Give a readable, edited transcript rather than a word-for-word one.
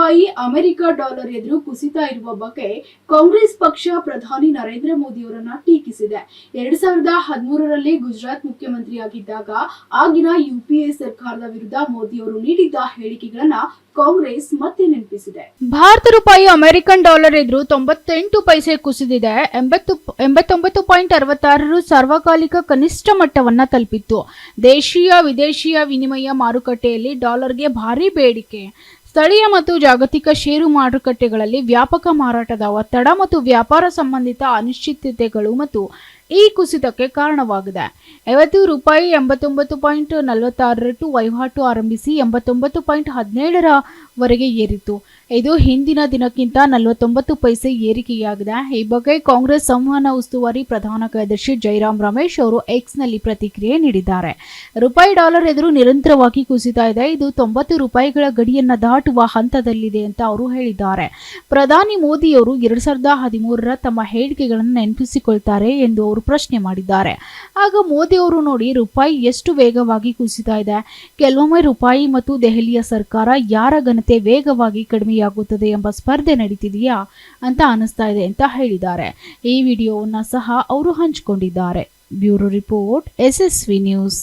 ರೂಪಾಯಿ America dollar ಎದುರು ಕುಸಿತ ಇರುವ ಬಗ್ಗೆ ಕಾಂಗ್ರೆಸ್ ಪಕ್ಷ ಪ್ರಧಾನಿ ನರೇಂದ್ರ ಮೋದಿಯವರನ್ನ ಟೀಕಿಸಿದೆ. 2013ರಲ್ಲಿ ಗುಜರಾತ್ ಮುಖ್ಯಮಂತ್ರಿಯಾಗಿದ್ದಾಗ ಆಗಿನ ಯುಪಿಎ ಸರ್ಕಾರದ ವಿರುದ್ಧ ಮೋದಿಯವರು ನೀಡಿದ್ದ ಹೇಳಿಕೆಗಳನ್ನ ಕಾಂಗ್ರೆಸ್ ಮತ್ತೆ ನೆನಪಿಸಿದೆ. ಭಾರತ ರೂಪಾಯಿ ಅಮೆರಿಕನ್ ಡಾಲರ್ ಎದುರು 98 ಪೈಸೆ ಕುಸಿದಿದೆ. 89.66 ಸಾರ್ವಕಾಲಿಕ ಕನಿಷ್ಠ ಮಟ್ಟವನ್ನ ತಲುಪಿತ್ತು. ದೇಶೀಯ ವಿದೇಶಿಯ ವಿನಿಮಯ ಮಾರುಕಟ್ಟೆಯಲ್ಲಿ ಡಾಲರ್ಗೆ ಭಾರಿ ಬೇಡಿಕೆ. ಸ್ಥಳೀಯ ಮತ್ತು ಜಾಗತಿಕ ಷೇರು ಮಾರುಕಟ್ಟೆಗಳಲ್ಲಿ ವ್ಯಾಪಕ ಮಾರಾಟದ ಒತ್ತಡ ಮತ್ತು ವ್ಯಾಪಾರ ಸಂಬಂಧಿತ ಅನಿಶ್ಚಿತತೆಗಳು ಮತ್ತು ಈ ಕುಸಿತಕ್ಕೆ ಕಾರಣವಾಗಿದೆ. ಇವತ್ತು ರೂಪಾಯಿ 89.46 ವಹಿವಾಟು ಆರಂಭಿಸಿ 89.17 ವರೆಗೆ ಇದು ಹಿಂದಿನ ದಿನಕ್ಕಿಂತ 49 ಪೈಸೆ ಏರಿಕೆಯಾಗಿದೆ. ಈ ಬಗ್ಗೆ ಕಾಂಗ್ರೆಸ್ ಸಂವಹನ ಉಸ್ತುವಾರಿ ಪ್ರಧಾನ ಕಾರ್ಯದರ್ಶಿ ಜೈರಾಮ್ ರಮೇಶ್ ಅವರು ಎಕ್ಸ್ನಲ್ಲಿ ಪ್ರತಿಕ್ರಿಯೆ ನೀಡಿದ್ದಾರೆ. ರೂಪಾಯಿ ಡಾಲರ್ ಎದುರು ನಿರಂತರವಾಗಿ ಕುಸಿತಾ ಇದೆ. ಇದು 90 ರೂಪಾಯಿಗಳ ಗಡಿಯನ್ನ ದಾಟುವ ಹಂತದಲ್ಲಿದೆ ಅಂತ ಅವರು ಹೇಳಿದ್ದಾರೆ. ಪ್ರಧಾನಿ ಮೋದಿಯವರು 2013ರ ತಮ್ಮ ಹೇಳಿಕೆಗಳನ್ನು ನೆನಪಿಸಿಕೊಳ್ತಾರೆ ಎಂದು ಅವರು ಪ್ರಶ್ನೆ ಮಾಡಿದ್ದಾರೆ. ಆಗ ಮೋದಿ ಅವರು ನೋಡಿ ರೂಪಾಯಿ ಎಷ್ಟು ವೇಗವಾಗಿ ಕುಸಿತಾ ಇದೆ. ಕೆಲವೊಮ್ಮೆ ರೂಪಾಯಿ ಮತ್ತು ದೆಹಲಿಯ ಸರ್ಕಾರ ಯಾರ ಘನತೆ ವೇಗವಾಗಿ ಕಡಿಮೆಯಾಗುತ್ತದೆ ಎಂಬ ಸ್ಪರ್ಧೆ ನಡೀತಿದೆಯಾ ಅಂತ ಅನಿಸ್ತಾ ಇದೆ ಅಂತ ಹೇಳಿದ್ದಾರೆ. ಈ ವಿಡಿಯೋವನ್ನ ಸಹ ಅವರು ಹಂಚಿಕೊಂಡಿದ್ದಾರೆ. Bureau report, SSV news.